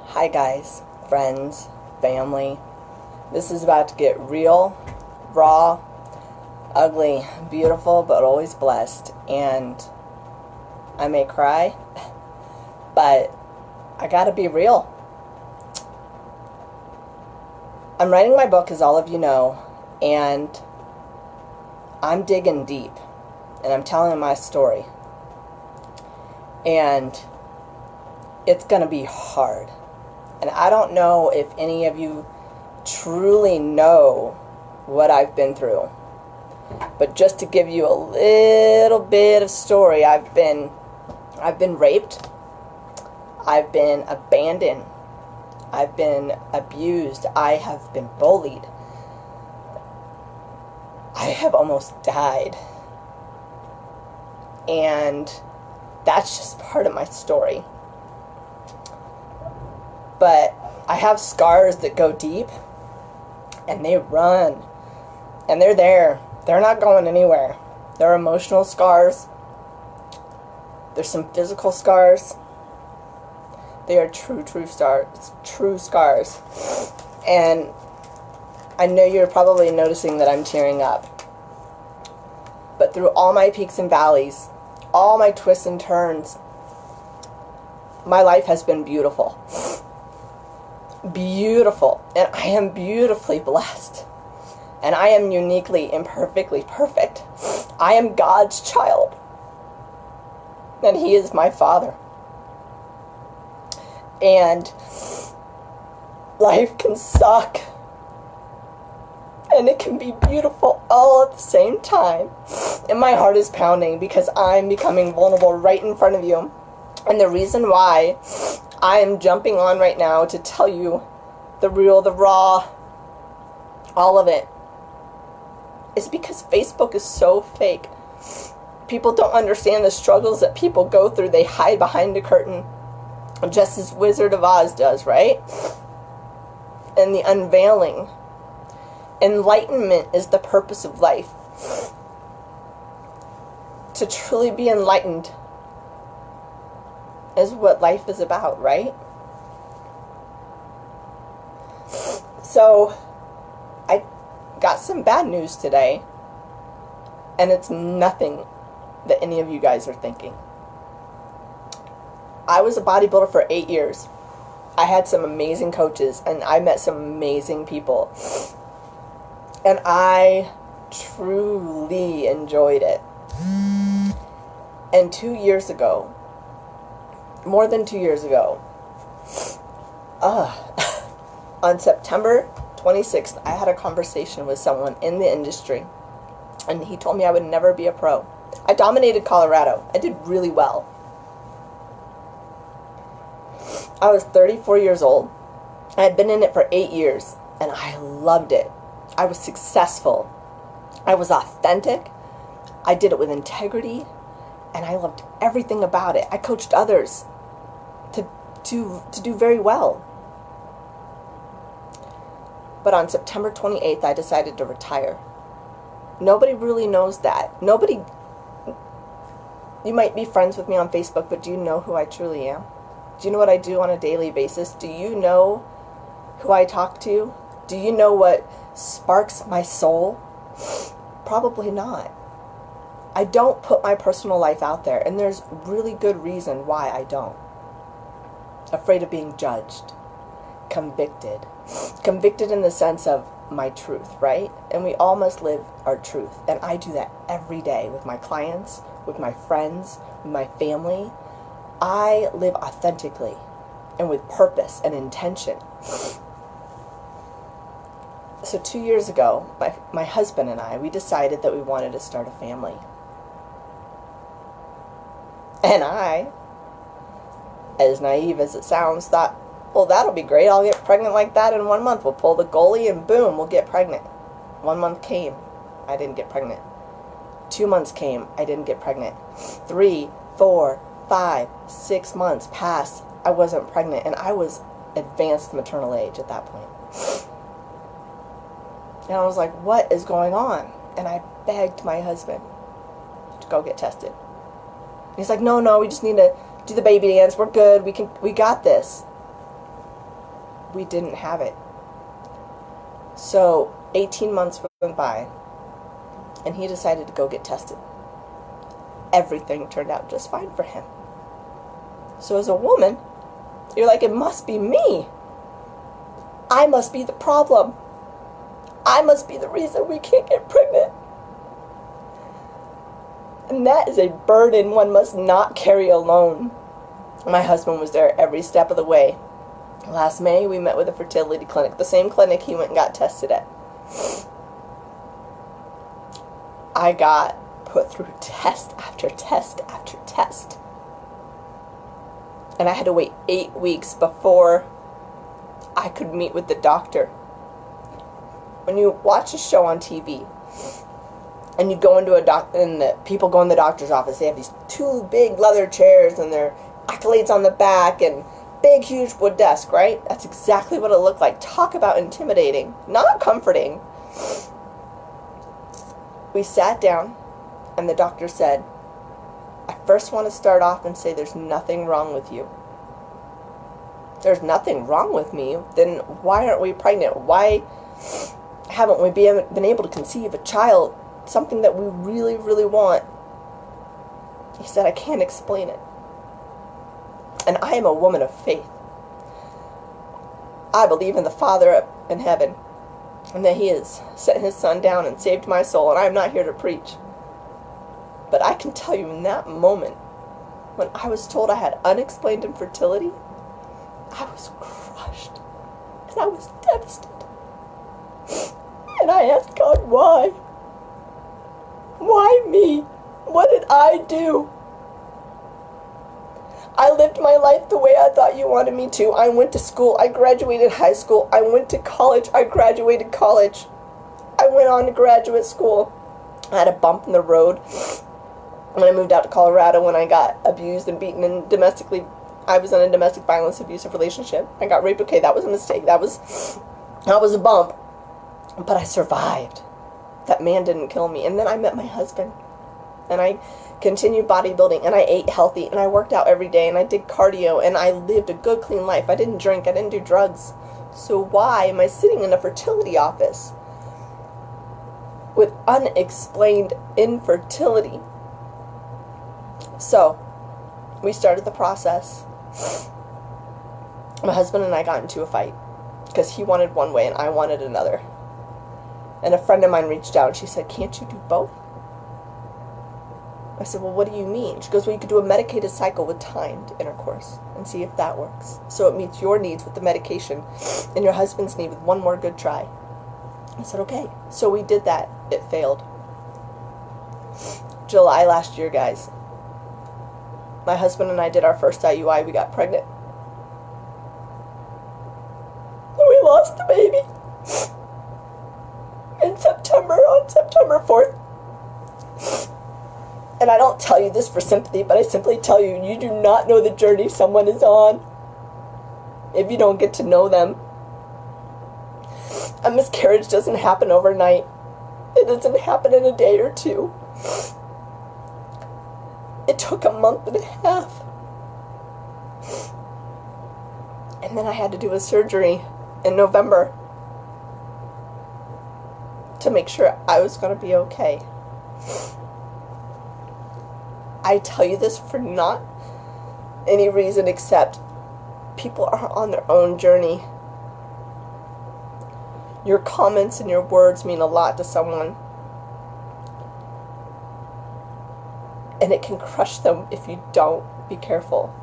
Hi guys, friends, family. This is about to get real, raw, ugly, beautiful, but always blessed. And I may cry, but I gotta be real. I'm writing my book, as all of you know, and I'm digging deep, and I'm telling my story. And it's gonna be hard. And I don't know if any of you truly know what I've been through. But just to give you a little bit of story, I've been raped. I've been abandoned. I've been abused. I have been bullied. I have almost died. And that's just part of my story. But I have scars that go deep, and they run, and they're there. They're not going anywhere. They're emotional scars. There's some physical scars. They are true scars. And I know you're probably noticing that I'm tearing up. But through all my peaks and valleys, all my twists and turns, my life has been beautiful. Beautiful. And I am beautifully blessed. And I am uniquely, imperfectly perfect. I am God's child. And He is my Father. And life can suck. And it can be beautiful all at the same time. And my heart is pounding because I'm becoming vulnerable right in front of you. And the reason why I am jumping on right now to tell you the real, the raw, all of it, is because Facebook is so fake. People don't understand the struggles that people go through. They hide behind a curtain, just as Wizard of Oz does, right? And the unveiling. Enlightenment is the purpose of life. To truly be enlightened is what life is about, right? So, I got some bad news today, and it's nothing that any of you guys are thinking. I was a bodybuilder for 8 years. I had some amazing coaches, and I met some amazing people. And I truly enjoyed it. And 2 years ago, more than 2 years ago, on September 26th, I had a conversation with someone in the industry, and he told me I would never be a pro. I dominated Colorado. I did really well. I was 34 years old. I had been in it for 8 years, and I loved it. I was successful. I was authentic. I did it with integrity, and I loved everything about it. I coached others to do very well. But on September 28th, I decided to retire. Nobody really knows that. You might be friends with me on Facebook, but do you know who I truly am? Do you know what I do on a daily basis? Do you know who I talk to? Do you know what sparks my soul? Probably not. I don't put my personal life out there, and there's really good reason why I don't. Afraid of being judged, convicted. Convicted in the sense of my truth, right? And we all must live our truth. And I do that every day with my clients, with my friends, with my family. I live authentically and with purpose and intention. So 2 years ago, my husband and I, we decided that we wanted to start a family. And I, as naive as it sounds, thought, well, that'll be great. I'll get pregnant like that in 1 month. We'll pull the goalie and boom, we'll get pregnant. 1 month came. I didn't get pregnant. 2 months came. I didn't get pregnant. 3, 4, 5, 6 months passed. I wasn't pregnant, and I was advanced maternal age at that point. And I was like, what is going on? And I begged my husband to go get tested. He's like, no, we just need to do the baby dance, we're good, we got this. We didn't have it. So 18 months went by, and he decided to go get tested. Everything turned out just fine for him. So as a woman, you're like, it must be me. I must be the problem. I must be the reason we can't get pregnant. And that is a burden one must not carry alone. My husband was there every step of the way. Last May, we met with a fertility clinic, the same clinic he went and got tested at. I got put through test after test after test. And I had to wait 8 weeks before I could meet with the doctor. When you watch a show on TV, and you go into and the people go in the doctor's office, they have these 2 big leather chairs and their accolades on the back and big, huge wood desk, right? That's exactly what it looked like. Talk about intimidating, not comforting. We sat down, and the doctor said, I first want to start off and say there's nothing wrong with you. There's nothing wrong with me. Then why aren't we pregnant? Why haven't we been able to conceive a child, something that we really, really want? He said, I can't explain it. And I am a woman of faith. I believe in the Father up in heaven, and that He has sent His Son down and saved my soul, and I am not here to preach. But I can tell you in that moment, when I was told I had unexplained infertility, I was crushed, and I was devastated. And I asked God, why? Why me? What did I do? I lived my life the way I thought you wanted me to. I went to school. I graduated high school. I went to college. I graduated college. I went on to graduate school. I had a bump in the road when I moved out to Colorado, when I got abused and beaten and I was in a domestic violence abusive relationship. I got raped. Okay, that was a mistake. That was a bump. But I survived. That man didn't kill me. And then I met my husband. And I continued bodybuilding, and I ate healthy, and I worked out every day, and I did cardio, and I lived a good, clean life. I didn't drink. I didn't do drugs. So why am I sitting in a fertility office with unexplained infertility? So we started the process. My husband and I got into a fight because he wanted one way and I wanted another. And a friend of mine reached out and she said, can't you do both? I said, well, what do you mean? She goes, well, you could do a medicated cycle with timed intercourse and see if that works. So it meets your needs with the medication and your husband's need with one more good try. I said, okay. So we did that. It failed. July last year, guys. My husband and I did our first IUI. We got pregnant. And we lost the baby in September, on September 4th. And I don't tell you this for sympathy, but I simply tell you, you do not know the journey someone is on if you don't get to know them. A miscarriage doesn't happen overnight. It doesn't happen in a day or two. It took a month and a half. And then I had to do a surgery in November to make sure I was going to be okay. I tell you this for not any reason except people are on their own journey. Your comments and your words mean a lot to someone. And it can crush them if you don't be careful.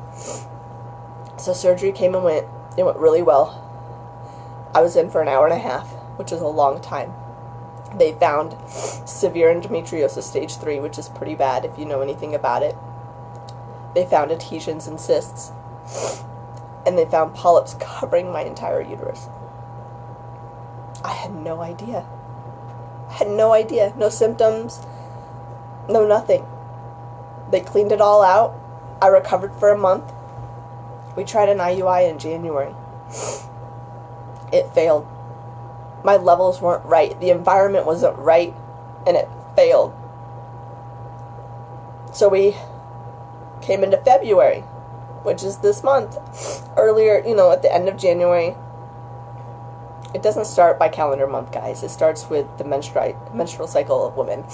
So surgery came and went. It went really well. I was in for an hour and a half, which is a long time. They found severe endometriosis stage 3, which is pretty bad if you know anything about it. They found adhesions and cysts. And they found polyps covering my entire uterus. I had no idea. I had no idea. No symptoms. No nothing. They cleaned it all out. I recovered for a month. We tried an IUI in January. It failed. My levels weren't right. The environment wasn't right. And it failed. So we came into February. which is this month. Earlier, at the end of January. It doesn't start by calendar month, guys. It starts with the menstrual cycle of women.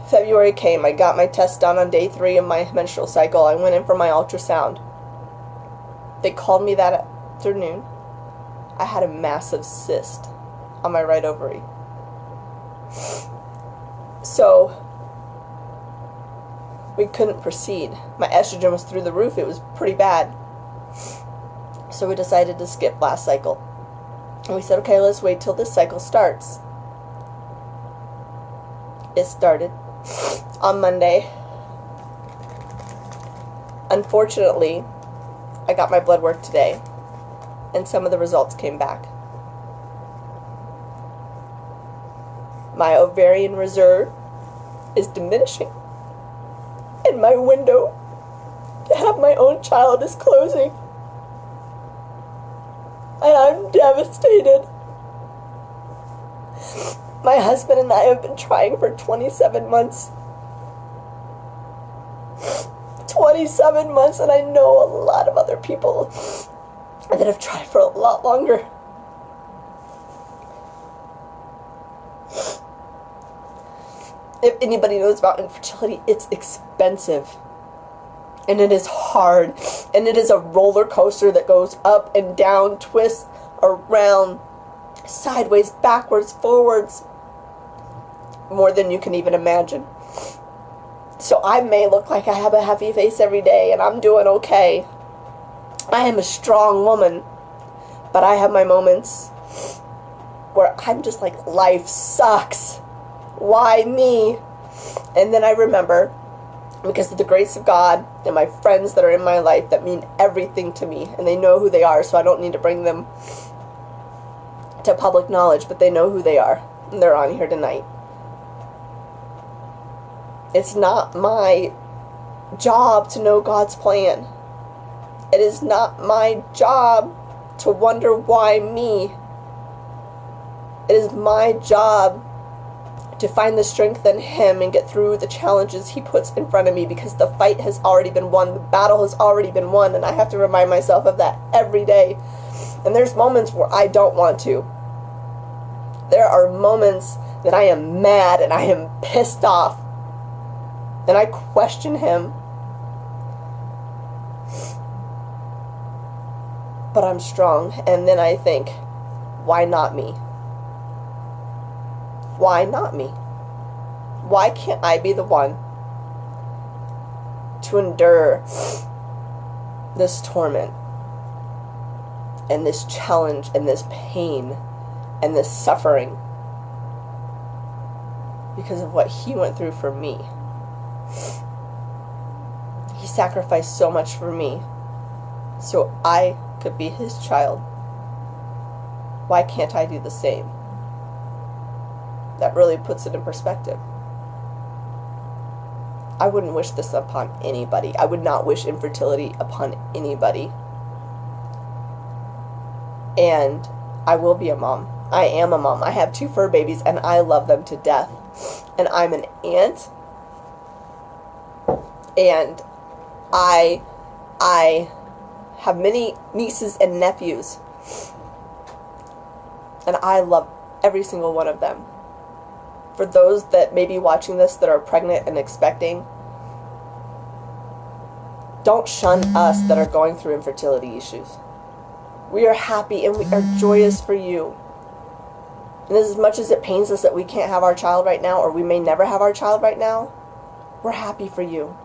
February came. I got my test done on day 3 of my menstrual cycle. I went in for my ultrasound. They called me that afternoon. I had a massive cyst on my right ovary. So we couldn't proceed. My estrogen was through the roof. It was pretty bad. So we decided to skip last cycle. And we said, okay, let's wait till this cycle starts. It started on Monday. Unfortunately, I got my blood work today, and some of the results came back. My ovarian reserve is diminishing, and my window to have my own child is closing. And I'm devastated. My husband and I have been trying for 27 months. 27 months, and I know a lot of other people that have tried for a lot longer. If anybody knows about infertility, it's expensive. And it is hard. And it is a roller coaster that goes up and down, twists around, sideways, backwards, forwards. More than you can even imagine. So I may look like I have a happy face every day and I'm doing okay. I am a strong woman. But I have my moments where I'm just like, life sucks. Why me? And then I remember, because of the grace of God and my friends that are in my life that mean everything to me, and they know who they are, so I don't need to bring them to public knowledge, but they know who they are, and they're on here tonight. It's not my job to know God's plan. It is not my job to wonder why me. It is my job to find the strength in Him and get through the challenges He puts in front of me, because the fight has already been won. The battle has already been won, and I have to remind myself of that every day. And there's moments where I don't want to. There are moments that I am mad and I am pissed off. And I question Him. But I'm strong. And then I think, why not me? Why not me? Why can't I be the one to endure this torment and this challenge and this pain and this suffering because of what He went through for me? He sacrificed so much for me so I could be His child. Why can't I do the same? That really puts it in perspective. I wouldn't wish this upon anybody. I would not wish infertility upon anybody. And I will be a mom. I am a mom. I have 2 fur babies and I love them to death. And I'm an aunt. And I have many nieces and nephews. And I love every single one of them. For those that may be watching this that are pregnant and expecting, don't shun us that are going through infertility issues. We are happy and we are joyous for you. And as much as it pains us that we can't have our child right now, or we may never have our child right now, we're happy for you.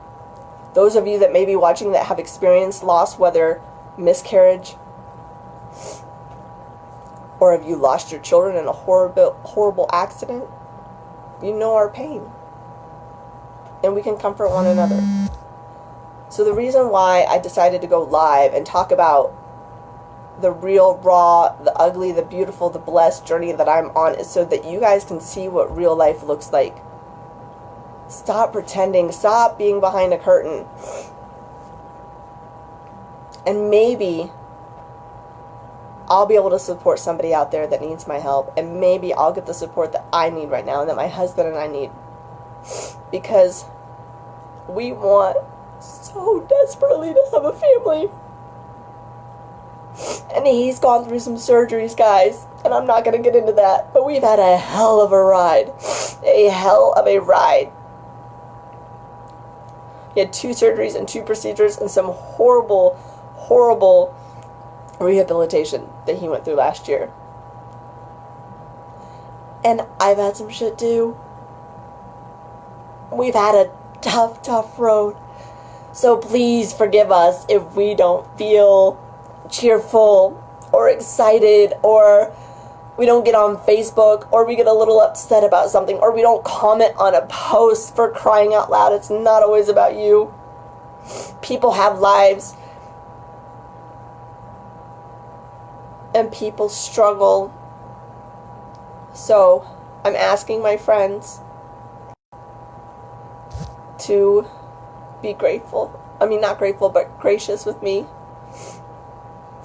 Those of you that may be watching that have experienced loss, whether miscarriage, or have you lost your children in a horrible accident, you know our pain. And we can comfort one another. So the reason why I decided to go live and talk about the real, raw, the ugly, the beautiful, the blessed journey that I'm on is so that you guys can see what real life looks like. Stop pretending. Stop being behind a curtain. And maybe I'll be able to support somebody out there that needs my help. And maybe I'll get the support that I need right now and that my husband and I need. Because we want so desperately to have a family. And he's gone through some surgeries, guys, and I'm not going to get into that, but we've had a hell of a ride. A hell of a ride. He had 2 surgeries and 2 procedures and some horrible, horrible rehabilitation that he went through last year. And I've had some shit too. We've had a tough, tough road. So please forgive us if we don't feel cheerful or excited, or we don't get on Facebook, or we get a little upset about something, or we don't comment on a post. For crying out loud, it's not always about you. People have lives, and people struggle. So I'm asking my friends to be grateful. I mean, not grateful, but gracious with me.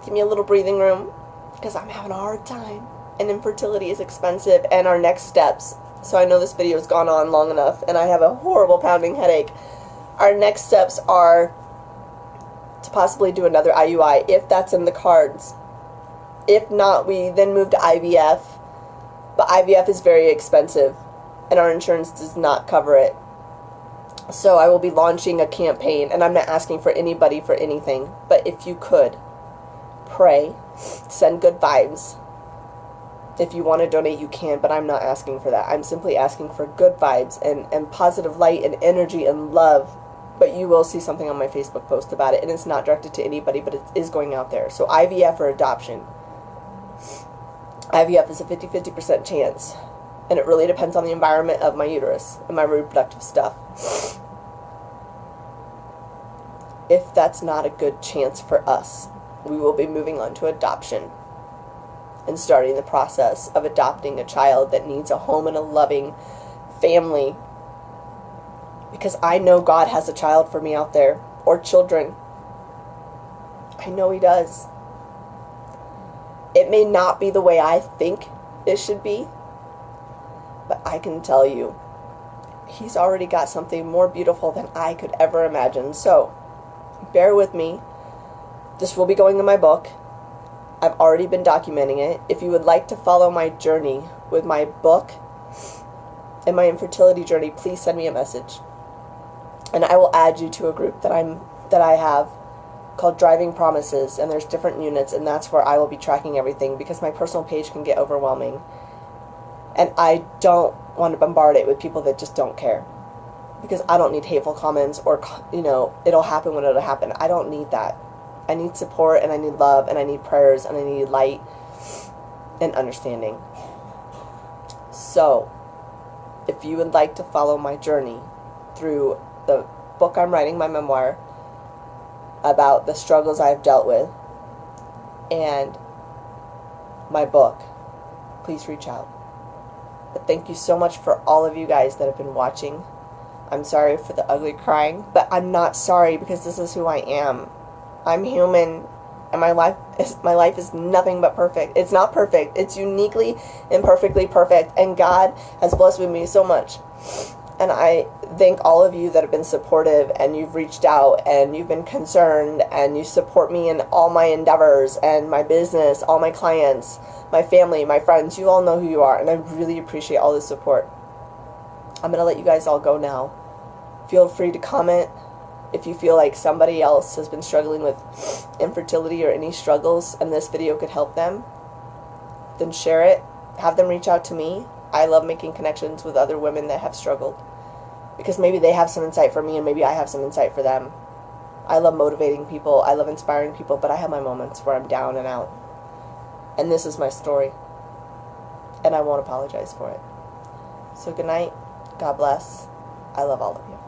Give me a little breathing room, because I'm having a hard time. And infertility is expensive, and our next steps. So I know this video has gone on long enough, and I have a horrible pounding headache. Our next steps are to possibly do another IUI, if that's in the cards. If not, we then move to IVF. But IVF is very expensive, and our insurance does not cover it. So I will be launching a campaign, and I'm not asking for anybody for anything. But if you could, pray, send good vibes. If you want to donate, you can, but I'm not asking for that. I'm simply asking for good vibes and positive light and energy and love. But you will see something on my Facebook post about it, and it's not directed to anybody, but it is going out there. So IVF or adoption. IVF is a 50-50% chance, and it really depends on the environment of my uterus and my reproductive stuff. If that's not a good chance for us, we will be moving on to adoption and starting the process of adopting a child that needs a home and a loving family. Because I know God has a child for me out there, or children. I know He does. It may not be the way I think it should be, but I can tell you, He's already got something more beautiful than I could ever imagine. So, bear with me. This will be going in my book. I've already been documenting it. If you would like to follow my journey with my book and my infertility journey, please send me a message. And I will add you to a group that I have called Driving Promises, and there's different units, and that's where I will be tracking everything, because my personal page can get overwhelming. And I don't want to bombard it with people that just don't care. Because I don't need hateful comments or, it'll happen when it'll happen. I don't need that. I need support, and I need love, and I need prayers, and I need light and understanding. So, if you would like to follow my journey through the book I'm writing, my memoir, about the struggles I've dealt with, and my book, please reach out. But thank you so much for all of you guys that have been watching. I'm sorry for the ugly crying, but I'm not sorry, because this is who I am. I'm human, and my life is nothing but perfect. It's not perfect. It's uniquely and perfectly perfect, and God has blessed with me so much. And I thank all of you that have been supportive, and you've reached out, and you've been concerned, and you support me in all my endeavors and my business, all my clients, my family, my friends. You all know who you are, and I really appreciate all the support. I'm going to let you guys all go now. Feel free to comment if you feel like somebody else has been struggling with infertility or any struggles and this video could help them. Then share it. Have them reach out to me. I love making connections with other women that have struggled, because maybe they have some insight for me, and maybe I have some insight for them. I love motivating people. I love inspiring people, but I have my moments where I'm down and out. And this is my story, and I won't apologize for it. So good night. God bless. I love all of you.